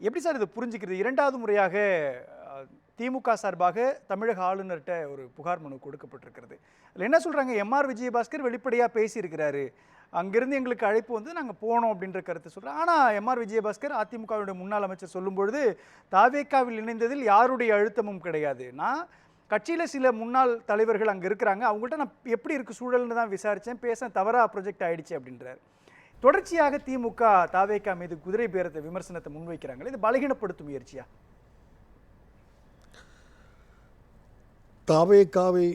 எப்படி சார் இத புரிஞ்சுக்கிறது? 2வது முறையாக அ திமுக சார்பாக தமிழக ஆளுநர்ட்ட ஒரு புகார் மனு கொடுக்கப்பட்டிருக்கிறது. அதில என்ன சொல்றாங்க, எம்.ஆர். விஜயபாஸ்கர் வெளிப்படையா பேசியிருக்கிறாரு. அங்கிருந்து எங்களுக்கு அழைப்பு வந்து நாங்க போனோம் அப்படின்ற கருத்து சொல்றாங்க. ஆனா எம்.ஆர். விஜயபாஸ்கர் அதிமுகவுடைய முன்னாள் அமைச்சர் சொல்லும்பொழுது, தாவேக்காவில் இணைந்ததில் யாருடைய அழுத்தமும் கிடையாது. நான் கட்சியில சில முன்னாள் தலைவர்கள் அங்க இருக்கிறாங்க. அவங்கள்ட்ட நான் எப்படி இருக்கு சூழல்னு தான் விசாரிச்சேன். பேச தவறா ப்ரொஜெக்ட் ஆயிடுச்சு அப்படின்றாரு. தொடர்ச்சியாக திமுக தாவேகா மீது குதிரை பேரத்த விமர்சனத்தை முன்வைக்கிறாங்களே, இது பலகீனப்படுத்தும் முயற்சியா? தாவேகாவை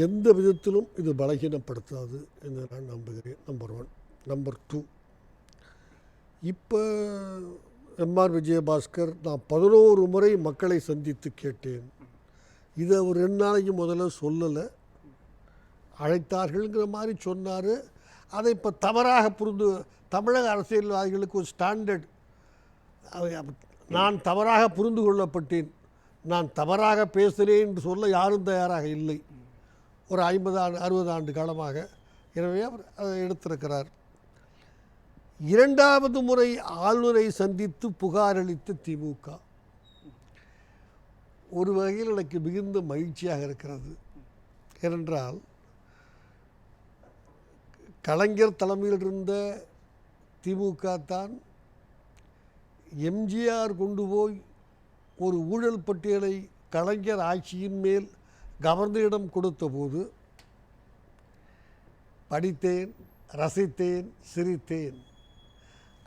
எந்த விதத்திலும் இது பலகீனப்படுத்தாது என்று நான் நம்புகிறேன். நம்பர் 1. நம்பர் 2, இப்போ எம்.ஆர். விஜயபாஸ்கர் நான் 11 முறை மக்களை சந்தித்து கேட்டேன். இதை அவர் 2 நாளைக்கு முதல்ல சொல்லலை, அழைத்தார்கள்ங்கிற மாதிரி சொன்னார். அதை இப்போ தவறாக தமிழக அரசியல்வாதிகளுக்கு ஒரு ஸ்டாண்டர்ட், நான் தவறாக புரிந்து கொள்ளப்பட்டேன், நான் தவறாக பேசுகிறேன் என்று சொல்ல யாரும் தயாராக இல்லை. ஒரு 50-60 ஆண்டு காலமாக. எனவே அவர் அதை எடுத்திருக்கிறார். 2வது முறை ஆளுநரை சந்தித்து புகார் அளித்த திமுக ஒரு வகையில் எனக்கு மிகுந்த மகிழ்ச்சியாக இருக்கிறது. ஏனென்றால் கலைஞர் தலைமையில் இருந்த திமுக தான் எம்ஜிஆர் கொண்டு போய் ஒரு ஊழல் பட்டியலை கலைஞர் ஆட்சியின் மேல் கவர்னரிடம் கொடுத்த போது படித்தேன், ரசித்தேன், சிரித்தேன்.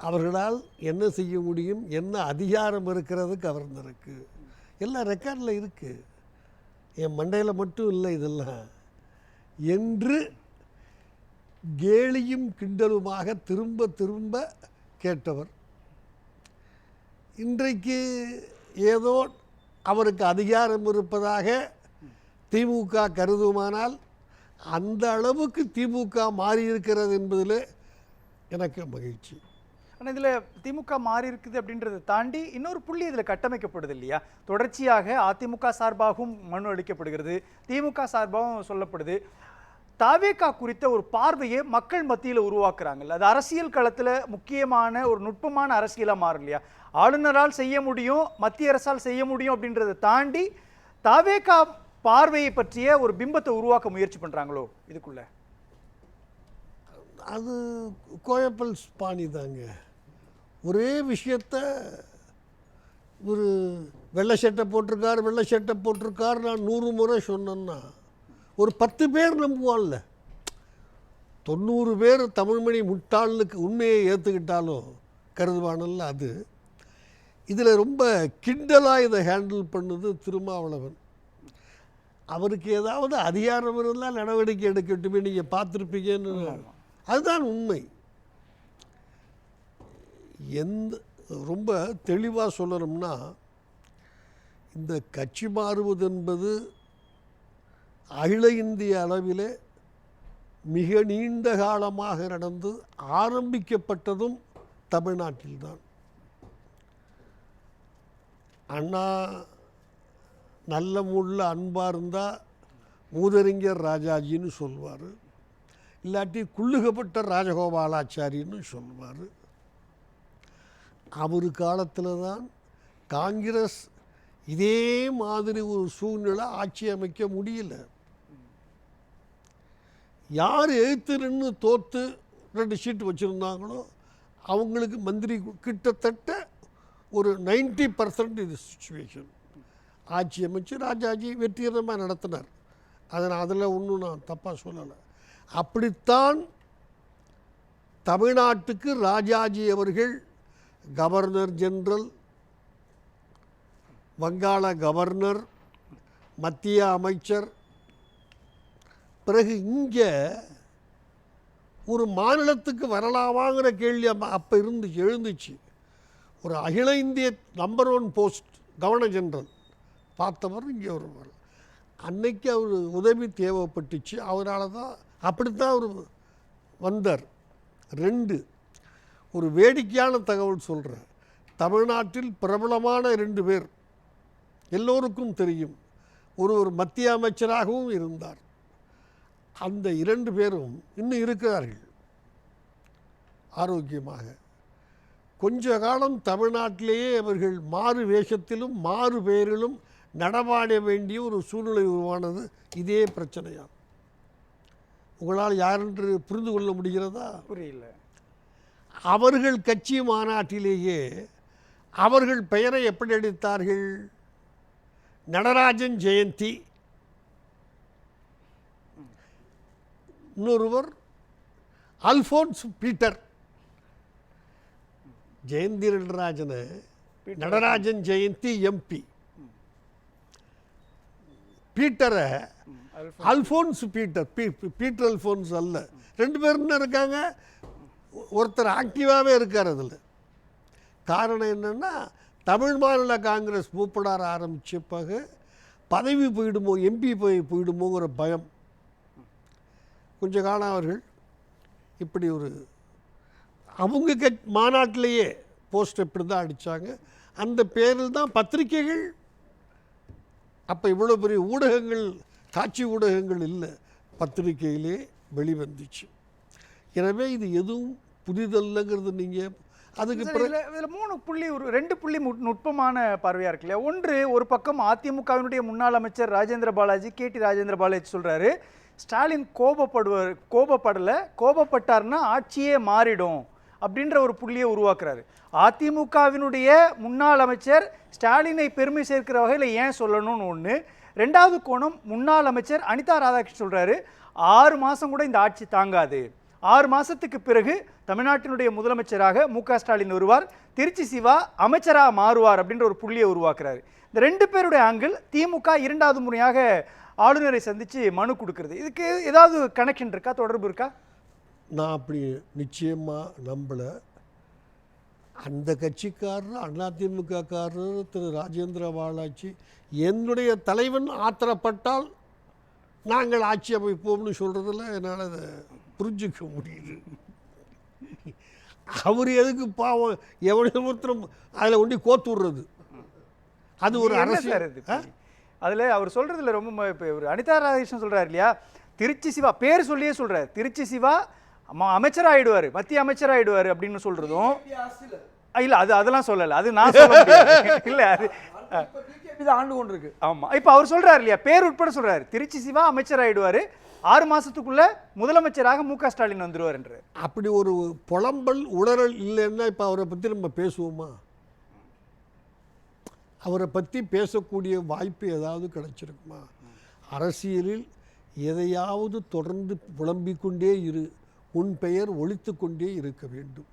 அவர்களால் என்ன செய்ய முடியும், என்ன அதிகாரம் இருக்கிறது கவர்னருக்கு, எல்லாம் ரெக்கார்டில் இருக்குது, என் மண்டையில் மட்டும் இல்லை இதெல்லாம் என்று கேலியும் கிண்டலுமாக திரும்ப திரும்ப கேட்டவர். இன்றைக்கு ஏதோ அவருக்கு அதிகாரம் இருப்பதாக திமுக கருதுமானால் அந்த அளவுக்கு திமுக மாறியிருக்கிறது என்பதில் எனக்கு மகிழ்ச்சி. ஆனால் இதில் திமுக மாறி இருக்குது அப்படின்றத தாண்டி இன்னொரு புள்ளி இதில் கட்டமைக்கப்படுது இல்லையா? தொடர்ச்சியாக அதிமுக சார்பாகவும் மனு அளிக்கப்படுகிறது, திமுக சார்பாகவும் சொல்லப்படுது. தாவேகா குறித்த ஒரு பார்வையை மக்கள் மத்தியில் உருவாக்குறாங்கல்ல, அது அரசியல் களத்தில் முக்கியமான ஒரு நுட்பமான அரசியலாக மாறும் இல்லையா? ஆளுநரால் செய்ய முடியும், மத்திய அரசால் செய்ய முடியும் அப்படின்றத தாண்டி தாவேகா பார்வையை பற்றிய ஒரு பிம்பத்தை உருவாக்க முயற்சி பண்ணுறாங்களோ இதுக்குள்ள? அது கோயப்பல் பாணி தாங்க. ஒரே விஷயத்த ஒரு வெள்ளை சட்டை போட்டிருக்கார் நான் 100 முறை சொன்னேன்னா ஒரு 10 பேர் நம்புவான்ல. 90 பேர் தமிழ்மணி முட்டாளுக்கு உண்மையை ஏற்றுக்கிட்டாலும் கருதுவானல்ல. அது இதில் ரொம்ப கிண்டலாக இதை ஹேண்டில் பண்ணுது திருமாவளவன். அவருக்கு ஏதாவது அதிகாரம் இருந்தால் நடவடிக்கை எடுக்கட்டுமே, நீங்கள் பார்த்துருப்பீங்கன்னு. அதுதான் உண்மை. ரொம்ப தெளிவாக சொல்லணும்னா, இந்த கட்சி மாறுவது என்பது அகில இந்திய அளவிலே மிக நீண்ட காலமாக நடந்து ஆரம்பிக்கப்பட்டதும் தமிழ்நாட்டில்தான். அண்ணா நல்ல மூடில் அன்பாக இருந்தால் மூதறிஞர் ராஜாஜின்னு சொல்வார், இல்லாட்டி குள்ளுகப்பட்ட ராஜகோபாலாச்சாரின்னு சொல்வார். அவர் காலத்தில் தான் காங்கிரஸ் இதே மாதிரி ஒரு சூழ்நிலை ஆட்சி அமைக்க முடியல. யார் எழுத்து நின்று தோற்று 2 சீட்டு வச்சுருந்தாங்களோ அவங்களுக்கு மந்திரி கிட்டத்தட்ட ஒரு 90% இது சிச்சுவேஷன். ஆட்சி அமைச்சு ராஜாஜி வெற்றிகரமாக நடத்தினார். அதில் ஒன்றும் நான் தப்பாக சொல்லலை. அப்படித்தான் தமிழ்நாட்டுக்கு ராஜாஜி அவர்கள் கவர்னர் ஜெனரல், வங்காள கவர்னர், மத்திய அமைச்சர், பிறகு இங்கே ஒரு மாநிலத்துக்கு வரலாமாங்கிற கேள்வி அப்போ எழுந்துச்சு. ஒரு அகில இந்திய நம்பர் 1 போஸ்ட் கவர்னர் ஜெனரல் பார்த்தவர் இங்கே வருவார். அன்னைக்கு அவர் உதவி தேவைப்பட்டுச்சு, அவரால் தான் அப்படித்தான் அவர் வந்தார். 2 ஒரு வேடிக்கையான தகவல் சொல்கிறேன். தமிழ்நாட்டில் பிரபலமான 2 பேர் எல்லோருக்கும் தெரியும். ஒரு மத்திய அமைச்சராகவும் இருந்தார். அந்த 2 பேரும் இன்னும் இருக்கிறார்கள் ஆரோக்கியமாக. கொஞ்ச காலம் தமிழ்நாட்டிலேயே அவர்கள் மாறு வேஷத்திலும் மாறு பெயரிலும் நடமாட வேண்டிய ஒரு சூழ்நிலை உருவானது இதே பிரச்சனையா? உங்களால் யாரென்று புரிந்து கொள்ள முடிகிறதா? புரியல. அவர்கள் கட்சி மாநாட்டிலேயே அவர்கள் பெயரை எப்படி அடித்தார்கள்? நடராஜன் ஜெயந்தி, இன்னொருவர் அல்போன்ஸ் பீட்டர். ஜெயந்தி நடராஜனை நடராஜன் ஜெயந்தி எம்பி, பீட்டரை அல்போன்ஸ் பீட்டர், பீட்டர் அல்போன்ஸ் அல்ல. ரெண்டு பேரும் இருக்காங்க. ஒருத்தர் ஆக்டிவாகவே இருக்கார் அதில். காரணம் என்னென்னா, தமிழ் மாநில காங்கிரஸ் மூப்படார ஆரம்பிச்சப்பாக பதவி போயிடுமோ, எம்பி போயிடுமோங்கிற பயம். கொஞ்ச காலம் அவர்கள் இப்படி ஒரு அவங்க மாநாட்டிலேயே போஸ்ட் இப்படி தான் அடித்தாங்க. அந்த பேரில் தான் பத்திரிகைகள், அப்போ இவ்வளோ பெரிய ஊடகங்கள், காட்சி ஊடகங்கள் இல்லை, பத்திரிகையிலே வெளிவந்துச்சு. எனவே இது எதுவும் புதிதல்லங்கிறது நீங்கள் அதுக்கு இதில் 3 புள்ளி, ஒரு 2 புள்ளி நுட்பமான பார்வையாக இருக்கு இல்லையா? ஒன்று, ஒரு பக்கம் அதிமுகவினுடைய முன்னாள் அமைச்சர் ராஜேந்திர பாலாஜி, KT ராஜேந்திர பாலாஜி சொல்கிறாரு, ஸ்டாலின் கோபப்பட்டார்னா ஆட்சியே மாறிடும் அப்படின்ற ஒரு புள்ளியை உருவாக்குறாரு. அதிமுகவினுடைய முன்னாள் அமைச்சர் ஸ்டாலினை பெருமை சேர்க்கிற வகையில் ஏன் சொல்லணும்னு ஒன்று. ரெண்டாவது கோணம், முன்னாள் அமைச்சர் அனிதா ராதாகிருஷ்ணன் சொல்கிறாரு, 6 மாதம் கூட இந்த ஆட்சி தாங்காது, 6 மாதத்துக்கு பிறகு தமிழ்நாட்டினுடைய முதலமைச்சராக MK ஸ்டாலின் வருவார், திருச்சி சிவா அமைச்சராக மாறுவார் அப்படின்ற ஒரு புள்ளியை உருவாக்குறாரு. இந்த 2 பேருடைய ஆங்கிள் திமுக 2வது முறையாக ஆளுநரை சந்தித்து மனு கொடுக்கறது, இதுக்கு ஏதாவது கனெக்ஷன் இருக்கா, தொடர்பு இருக்கா? நான் அப்படி நிச்சயமாக நம்பலை. அந்த கட்சிக்காரர், அதிமுகக்காரர் திரு ராஜேந்திர பாலாஜி, என்னுடைய தலைவன் ஆத்திரப்பட்டால் நாங்கள் ஆட்சி அமைப்போம்னு சொல்கிறதில்ல என்னால் அதை புரிஞ்சுக்க முடியுது. அவர் எதுக்கு பாவம் எவ்வளோ ஒருத்தரும் அதில் ஒண்டி கோத்து விடுறது? அது ஒரு அரசியல். அதில் அவர் சொல்கிறதுல ரொம்ப இப்போ ஒரு அனிதா ராதாகிருஷ்ணன் சொல்கிறார் இல்லையா, திருச்சி சிவா பேர் சொல்லியே சொல்கிறார், திருச்சி சிவா அமைச்சராகிடுவார், மத்திய அமைச்சராகிடுவார் அப்படின்னு சொல்கிறதும் இல்லை. அதெல்லாம் சொல்லலை, அது நான் சொல்ல முடியாது. இல்லை, அது ஆண்டு கொண்டு இருக்கு. ஆமாம், இப்போ அவர் சொல்கிறார் இல்லையா, பேர் உட்பட சொல்கிறார், திருச்சி சிவா அமைச்சராகிடுவார், 6 மாதத்துக்குள்ள முதலமைச்சராக MK ஸ்டாலின் வந்துடுவார் என்று. அப்படி ஒரு புலம்பல் உளறல் இல்லைன்னா இப்போ அவரை பற்றி நம்ம பேசுவோமா? அவரை பற்றி பேசக்கூடிய வாய்ப்பு ஏதாவது கிடைச்சிருக்குமா? அரசியலில் எதையாவது தொடர்ந்து புலம்பிக்கொண்டே இரு, உன் பெயர் ஒலித்து கொண்டே இருக்க வேண்டும்.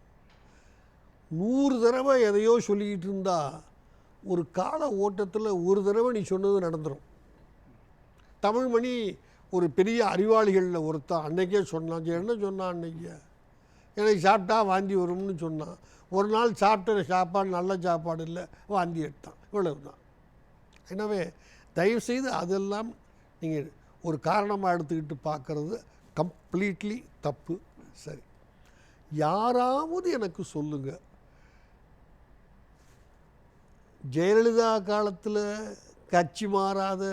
100 தடவை எதையோ சொல்லிக்கிட்டு இருந்தால் ஒரு கால ஓட்டத்தில் ஒரு தடவை நீ சொன்னது நடந்துடும். தமிழ்மணி ஒரு பெரிய அறிவாளிகளில் ஒருத்தன் அன்னைக்கே சொன்னான். என்ன சொன்னான் அன்னைக்கு? எனக்கு சாப்பிட்டா வாந்தி வரும்னு சொன்னான். ஒரு நாள் சாப்பிட்ட சாப்பாடு நல்ல சாப்பாடு இல்லை, வாந்தி எடுத்தான். இவ்வளவு தான். எனவே தயவுசெய்து அதெல்லாம் நீங்கள் ஒரு காரணமாக எடுத்துக்கிட்டு பார்க்குறது கம்ப்ளீட்லி தப்பு. சரி, யாராவது எனக்கு சொல்லுங்கள், ஜெயலலிதா காலத்தில் கட்சி மாறாத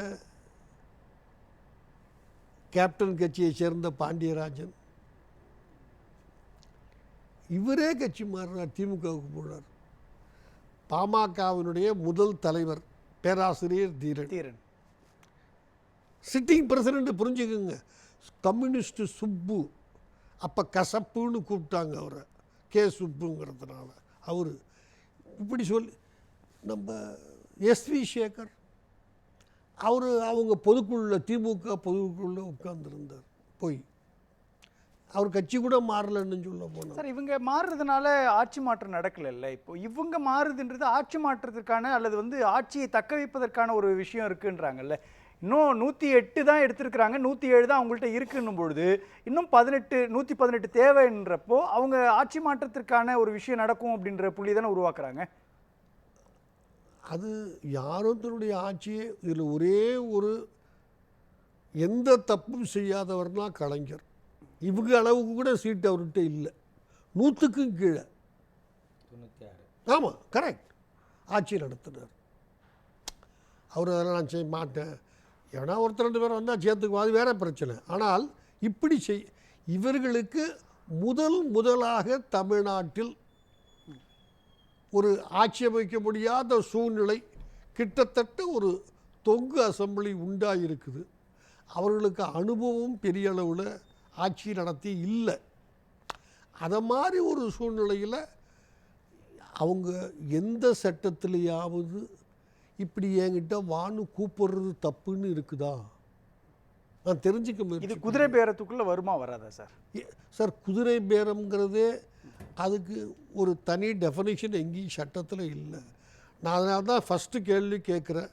கேப்டன் கட்சியை சேர்ந்த பாண்டியராஜன், இவரே கட்சி மாறினார், திமுகவுக்கு போனார். பாமகவினுடைய முதல் தலைவர் பேராசிரியர் தீரன், சிட்டிங் பிரசிடென்ட். புரிஞ்சுக்குங்க, கம்யூனிஸ்ட் சுப்பு, அப்போ கசப்புன்னு கூப்பிட்டாங்க அவரை, கே சுப்புங்கிறதுனால. அவர் இப்படி சொல்லி, நம்ம SV சேகர், அவங்க பொதுக்குழுவில், திமுக பொதுக்குழுவில் உட்கார்ந்துருந்தார். போய் அவர் கட்சி கூட மாறலன்னு சொல்ல போனார். சார், இவங்க மாறுறதுனால ஆட்சி மாற்றம் நடக்கல. இப்போ இவங்க மாறுதுன்றது ஆட்சி மாற்றத்திற்கான அல்லது ஆட்சியை தக்க வைப்பதற்கான ஒரு விஷயம் இருக்குன்றாங்கல்ல. இன்னும் 108 தான் எடுத்திருக்கிறாங்க, 107 தான் அவங்கள்ட்ட இருக்குன்னும் பொழுது இன்னும் 118 தேவைன்றப்போ அவங்க ஆட்சி மாற்றத்திற்கான ஒரு விஷயம் நடக்கும் அப்படின்ற புள்ளி தானே உருவாக்குறாங்க. அது யாரும் தன்னுடைய ஆட்சியை, இதில் ஒரே ஒரு எந்த தப்பும் செய்யாதவர்னா கலைஞர். இவங்க அளவுக்கு கூட சீட்டு அவர்கிட்ட இல்லை, 100க்கும் கீழே. 96. ஆமாம், கரெக்ட். ஆட்சி நடத்தினார் அவர். அதெல்லாம் நான் செய்ய மாட்டேன், ஏன்னா ஒருத்தர் 2 பேர் வந்தால் சேர்த்துக்குவோம், அது வேற பிரச்சனை. ஆனால் இப்படி இவர்களுக்கு முதலாக தமிழ்நாட்டில் ஒரு ஆட்சி அமைக்க முடியாத சூழ்நிலை, கிட்டத்தட்ட ஒரு தொங்கு அசெம்பிளி உண்டாயிருக்குது. அவர்களுக்கு அனுபவம் பெரிய அளவில் ஆட்சி நடத்தி இல்லை. அதை மாதிரி ஒரு சூழ்நிலையில் அவங்க எந்த சட்டத்திலேயாவது இப்படி என்கிட்ட வான்னு கூப்பிடுறது தப்புன்னு இருக்குதா? நான் தெரிஞ்சுக்க இது முயற்சி. குதிரை பேரத்துக்குள்ள வருமா வராதா சார்? சார், குதிரை பேரம்ங்கிறதே அதுக்கு ஒரு தனி டெஃபனிஷன் எங்கேயும் சட்டத்தில் இல்லை. நான் அதனால தான் ஃபஸ்ட்டு கேள்வி கேட்குறேன்.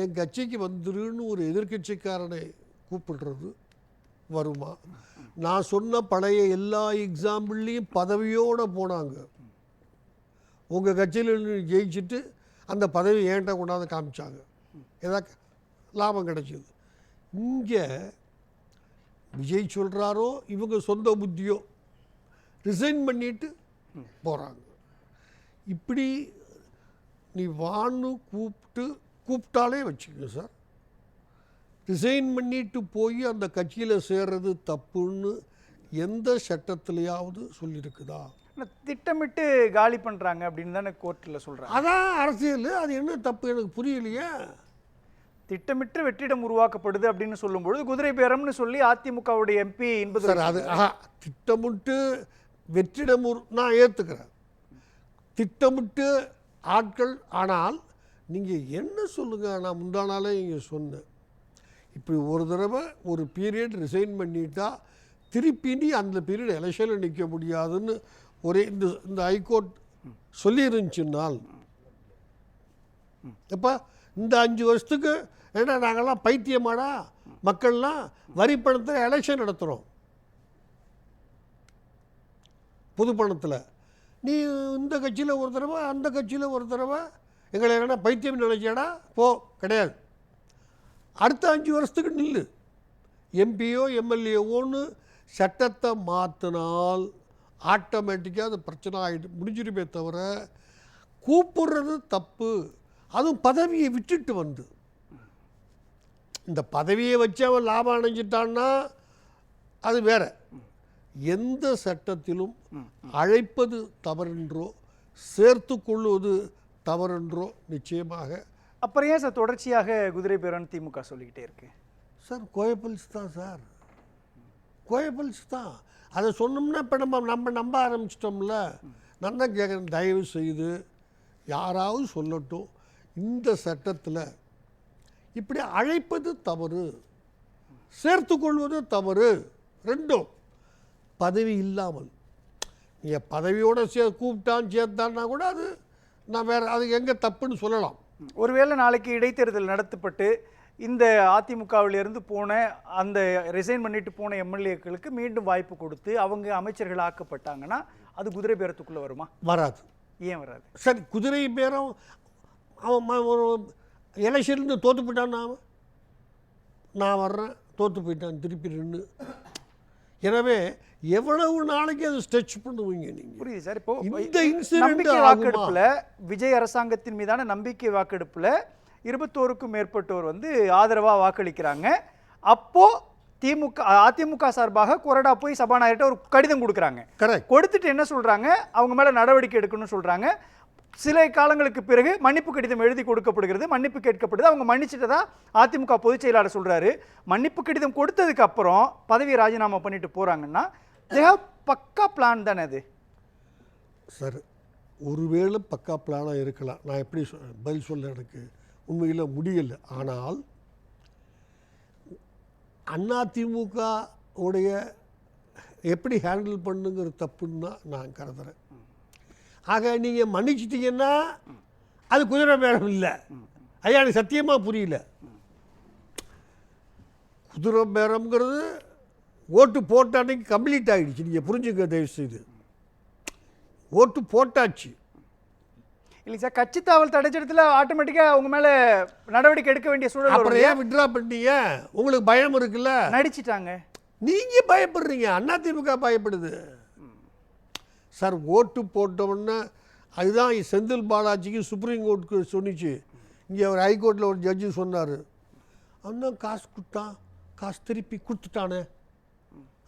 என் கட்சிக்கு வந்துருன்னு ஒரு எதிர்கட்சிக்காரனை கூப்பிடுறது வருமா? நான் சொன்ன பழைய எல்லா எக்ஸாம்பிள்லேயும் பதவியோடு போனாங்க. உங்கள் கட்சியில் ஜெயிச்சுட்டு அந்த பதவி ஏன்ட்ட கொண்டாந்து காமிச்சாங்க, ஏதாவது லாபம் கிடைச்சிது. இங்கே விஜய் சொல்கிறாரோ இவங்க சொந்த புத்தியோ ரிசைன் பண்ணிட்டு போகிறாங்க. இப்படி நீ வான்னு கூப்பிட்டாலே வச்சுக்கோங்க சார், ரிசைன் பண்ணிட்டு போய் அந்த கட்சியில் சேர்றது தப்புன்னு எந்த சட்டத்திலையாவது சொல்லியிருக்குதா? திட்டமிட்டு காலி பண்ணுறாங்க அப்படின்னு தானே கோர்ட்டில் சொல்கிறாங்க. அதான் அரசியல். அது என்ன தப்பு எனக்கு புரியலையே. திட்டமிட்டு வெற்றிடம் உருவாக்கப்படுது அப்படின்னு சொல்லும்பொழுது குதிரை பேரம்னு சொல்லி அதிமுகவுடைய எம்பி சார், அது திட்டமிட்டு வெற்றிடம் நான் ஏற்றுக்கிறேன், திட்டமிட்டு ஆட்கள். ஆனால் நீங்கள் என்ன சொல்லுங்கள், நான் முந்தா நாளே இங்கே சொன்னேன், இப்படி ஒரு தடவை ஒரு பீரியட் ரிசைன் பண்ணிட்டா திருப்பி அந்த பீரியட் எலெக்ஷனில் நிற்க முடியாதுன்னு ஒரே இந்த ஹைகோர்ட் சொல்லியிருந்துச்சுன்னால், எப்போ இந்த 5 வருஷத்துக்கு ஏன்னா நாங்கள்லாம் பைத்தியமாடா, மக்கள்லாம் வரி பணத்தில் எலெக்ஷன் நடத்துகிறோம், பொது பணத்தில். நீ இந்த கட்சியில் ஒரு தடவை அந்த கட்சியில் ஒரு தடவை எங்களை என்ன பைத்தியம் நினைச்சியாடா? போ, கிடையாது. அடுத்த 5 வருஷத்துக்கு நில்லு. எம்பியோ எம்எல்ஏவோன்னு சட்டத்தை மாற்றினால் ஆட்டோமேட்டிக்காக அது பிரச்சனை ஆகிட்டு முடிஞ்சிருமே தவிர, கூப்பிடுறது தப்பு. அதுவும் பதவியை விட்டுட்டு வந்து இந்த பதவியை வச்சு அவன் லாபம் அடைஞ்சிட்டான்னா அது வேற. எந்த சட்டத்திலும் அழைப்பது தவறென்றோ சேர்த்து கொள்வது தவறென்றோ நிச்சயமாக. அப்புறம் ஏன் சார் தொடர்ச்சியாக குதிரை பேரன் திமுக சொல்லிக்கிட்டே இருக்கு? சார், கோயப்பல்ஸ் தான் சார், கோயப்பல்ஸ் தான். அதை சொன்னோம்னா இப்போ நம்ம நம்ப ஆரம்பிச்சிட்டோம்ல. நான் தான் கேட்குறேன், தயவு செய்து யாராவது சொல்லட்டும், இந்த சட்டத்தில் இப்படி அழைப்பது தவறு, சேர்த்து கொள்வது தவறு, ரெண்டும் பதவி இல்லாமல். நீங்கள் பதவியோடு கூப்பிட்டான் சேர்த்தான்னா கூட அது நான் வேறு, அது எங்கே தப்புன்னு சொல்லலாம். ஒருவேளை நாளைக்கு இடைத்தேர்தல் நடத்தப்பட்டு இந்த அதிமுகவிலிருந்து போன அந்த ரிசைன் பண்ணிட்டு போன எம்எல்ஏக்களுக்கு மீண்டும் வாய்ப்பு கொடுத்து அவங்க அமைச்சர்கள் ஆக்கப்பட்டாங்கன்னா அது குதிரை பேரத்துக்குள்ளே வருமா? வராது. ஏன் வராது? சரி, குதிரை பேரம் அவன் ஒரு எலெக்ஷன்லேருந்து தோற்று போயிட்டான். நான் வர்றேன், தோற்று போயிட்டான், திருப்பி நின்று. எனவே எவ்வளவு நாளைக்கு அதை ஸ்ட்ரெச் பண்ணுவீங்க நீங்கள்? புரியுது சார். இப்போ இந்த நம்பிக்கை வாக்கெடுப்பில் விஜய் அரசாங்கத்தின் மீதான நம்பிக்கை வாக்கெடுப்பில் 21க்கும் மேற்பட்டோர் வந்து ஆதரவாக வாக்களிக்கிறாங்க. அப்போ அதிமுக சார்பாக கொறடா போய் சபாநாயகர்கிட்ட ஒரு கடிதம் கொடுக்குறாங்க. கரெக்ட். கொடுத்துட்டு என்ன சொல்றாங்க, அவங்க மேல நடவடிக்கை எடுக்கணும்னு சொல்றாங்க. சில காலங்களுக்கு பிறகு மன்னிப்பு கடிதம் எழுதி கொடுக்கப்படுகிறது, மன்னிப்பு கேட்கப்படுது. அவங்க மன்னிச்சிட்டதா அதிமுக பொதுச் செயலாளர் சொல்றாரு. மன்னிப்பு கடிதம் கொடுத்ததுக்கு அப்புறம் பதவியை ராஜினாமா பண்ணிட்டு போறாங்கன்னா பக்கா பிளான் தானே அது? சார், ஒருவேளை பக்கா பிளானாக இருக்கலாம். நான் எப்படி பதில் சொல்ல எனக்கு உண்மையில் முடியலை. ஆனால் அதிமுக உடைய எப்படி ஹேண்டில் பண்ணுங்கிற தப்புன்னு தான் நான் கருதுறேன். ஆக நீங்கள் மன்னிச்சிட்டிங்கன்னா அது குதிரை பேரம் இல்லை. ஐயா, எனக்கு சத்தியமாக புரியல. குதிரை பேரம்ங்கிறது ஓட்டு போட்ட அன்னைக்கு கம்ப்ளீட் ஆகிடுச்சு. நீங்கள் புரிஞ்சுக்க தயவு செய்து. ஓட்டு போட்டாச்சு. இல்லை சார், கட்சி தாவல் தடைச்சடத்தில் ஆட்டோமேட்டிக்காக அவங்க மேலே நடவடிக்கை எடுக்க வேண்டிய சூழல். அப்புறம் ஏன் விட்ரா பண்ணீங்க? உங்களுக்கு பயம் இருக்குல்ல, நடிச்சிட்டாங்க. நீங்கள் பயப்படுறீங்க, அதிமுக பயப்படுது. சார், ஓட்டு போட்டோம்னா அதுதான் செந்தில் பாலாஜிக்கு சுப்ரீம் கோர்ட்டுக்கு சொன்னிச்சு. இங்கே ஒரு ஹைகோர்ட்டில் ஒரு ஜட்ஜு சொன்னார், அவன் காசு கொடுத்தான், காசு திருப்பி கொடுத்துட்டானே,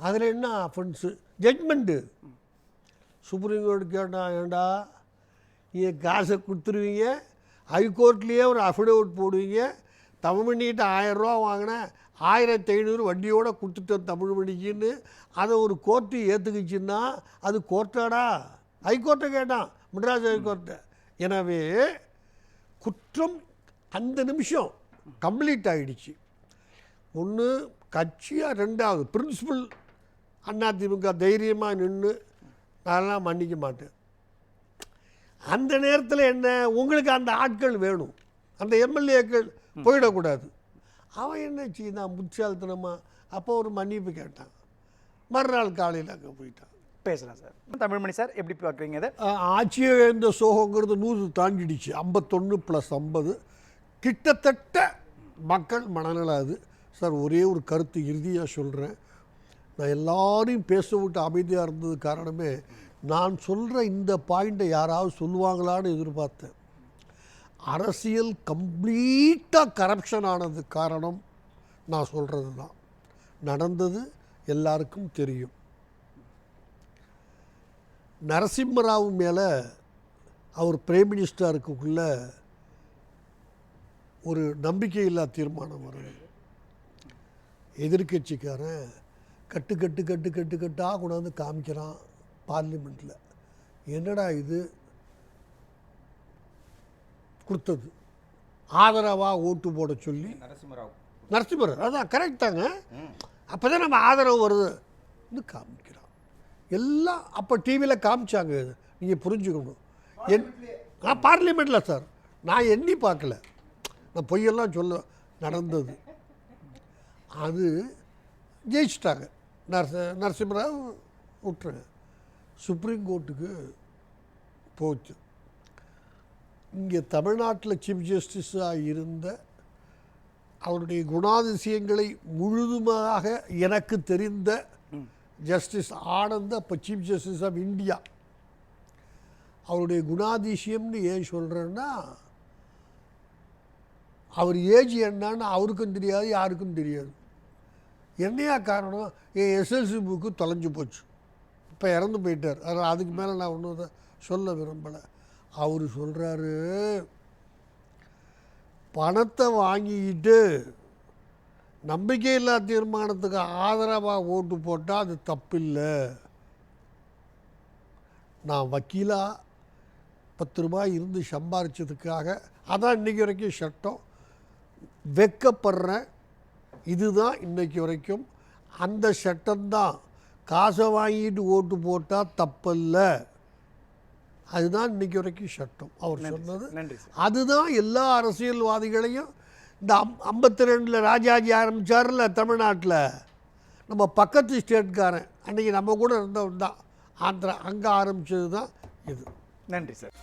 அதில் என்ன அஃபென்ஸு? ஜட்மெண்ட்டு. சுப்ரீம் கோர்ட்டு கேட்டான், ஏண்டா நீங்கள் காசை கொடுத்துருவீங்க, ஹைகோர்ட்லேயே ஒரு அஃபிடவிட் போடுவீங்க, தமிழ்மணிகிட்ட 1000 ரூபா வாங்கினேன், 1500 வட்டியோடு கொடுத்துட்டேன் தமிழ்மணிக்குன்னு, அதை ஒரு கோர்ட்டு ஏற்றுக்குச்சுன்னா அது கோர்ட்டாடா? ஹைகோர்ட்டை கேட்டான், மெட்ராஸ் ஹைகோர்ட்டை. எனவே குற்றம் அந்த நிமிஷம் கம்ப்ளீட் ஆகிடுச்சு. ஒன்று கட்சியாக, ரெண்டாவது பிரின்சிபல் அதிமுக தைரியமாக நின்று நான்லாம் மன்னிக்க மாட்டேன். அந்த நேரத்தில் என்ன, உங்களுக்கு அந்த ஆட்கள் வேணும், அந்த எம்எல்ஏக்கள் போயிடக்கூடாது. அவன் என்ன செய்தான் புத்திசாலித்தனமாக, அப்போ ஒரு மன்னிப்பு கேட்டான், மறுநாள் காலையில் அங்கே போயிட்டான். பேசலாம் சார். தமிழ்மணி சார் எப்படி பார்க்குறீங்க இதை? ஆட்சியை இந்த சோகங்கிறது 100 தாண்டிடுச்சு. 51 + 50 கிட்டத்தட்ட மக்கள் மனநல. அது சார் ஒரே ஒரு கருத்து இறுதியாக சொல்கிறேன். நான் எல்லாரையும் பேச விட்டு அமைதியாக இருந்தது காரணமே, நான் சொல்கிற இந்த பாயிண்ட்டை யாராவது சொல்லுவாங்களான்னு எதிர்பார்த்தேன். அரசியல் கம்ப்ளீட்டாக கரப்ஷன் ஆனது காரணம் நான் சொல்கிறது தான். நடந்தது எல்லாருக்கும் தெரியும். நரசிம்மராவ் மேலே அவர் பிரைம் மினிஸ்டருக்குள்ள ஒரு நம்பிக்கையில்லா தீர்மானம் வருது. எதிர்கட்சிக்காரன் கட்டாக கொண்டாந்து காமிக்கிறான் பார்லிமெண்ட்டில். என்னடா இது கொடுத்தது, ஆதரவாக ஓட்டு போட சொல்லி நரசிம்மராவ், அதான் கரெக்ட் தாங்க, அப்போ தான் நம்ம ஆதரவு வருதுன்னு காமிக்கிறான். எல்லாம் அப்போ டிவியில் காமிச்சாங்க. நீங்கள் புரிஞ்சுக்கணும். பார்லிமெண்ட்டில் சார், நான் எண்ணி பார்க்கல, நான் பொய்யெல்லாம் சொல்ல, நடந்தது. அது ஜெயிச்சிட்டாங்க. நரசிம்மராவ் விட்டுருங்க, சுப்ரீம் கோர்ட்டுக்கு போச்சு. இங்கே தமிழ்நாட்டில் சீஃப் ஜஸ்டிஸாக இருந்த அவருடைய குணாதிசயங்களை முழுதுமாக எனக்கு தெரிந்த ஜஸ்டிஸ் ஆனந்த், அப்போ சீஃப் ஜஸ்டிஸ் ஆஃப் இந்தியா. அவருடைய குணாதிசயம்னு ஏன் சொல்கிறேன்னா, அவர் ஏஜ் என்னன்னு அவருக்கும் தெரியாது, யாருக்கும் தெரியாது. என்னையா காரணம், என் எஸ்எல்சி புக்கு தொலைஞ்சு போச்சு, இப்போ இறந்து போயிட்டார். அதனால் அதுக்கு மேலே நான் ஒன்றும் சொல்ல விரும்பலை. அவர் சொல்கிறாரு, பணத்தை வாங்கிக்கிட்டு நம்பிக்கையில்லா தீர்மானத்துக்கு ஆதரவாக ஓட்டு போட்டால் அது தப்பில்லை. நான் வக்கீலாக 10 ரூபாய் இருந்து சம்பாரிச்சதுக்காக, அதான் இன்றைக்கி வரைக்கும் சட்டம், வெட்கப்படுறேன். இதுதான் இன்றைக்கி வரைக்கும் அந்த சட்டம்தான். காசை வாங்கிட்டு ஓட்டு போட்டால் தப்பில்ல, அதுதான் இன்றைக்கி வரைக்கும் சட்டம். அவர் சொன்னது அதுதான். எல்லா அரசியல்வாதிகளையும் இந்த 52 ராஜாஜி ஆரம்பித்தார்ல தமிழ்நாட்டில், நம்ம பக்கத்து ஸ்டேட்காரன் அன்றைக்கி நம்ம கூட இருந்தவன் தான், ஆந்திரா, அங்கே ஆரம்பித்தது தான் இது. நன்றி சார்.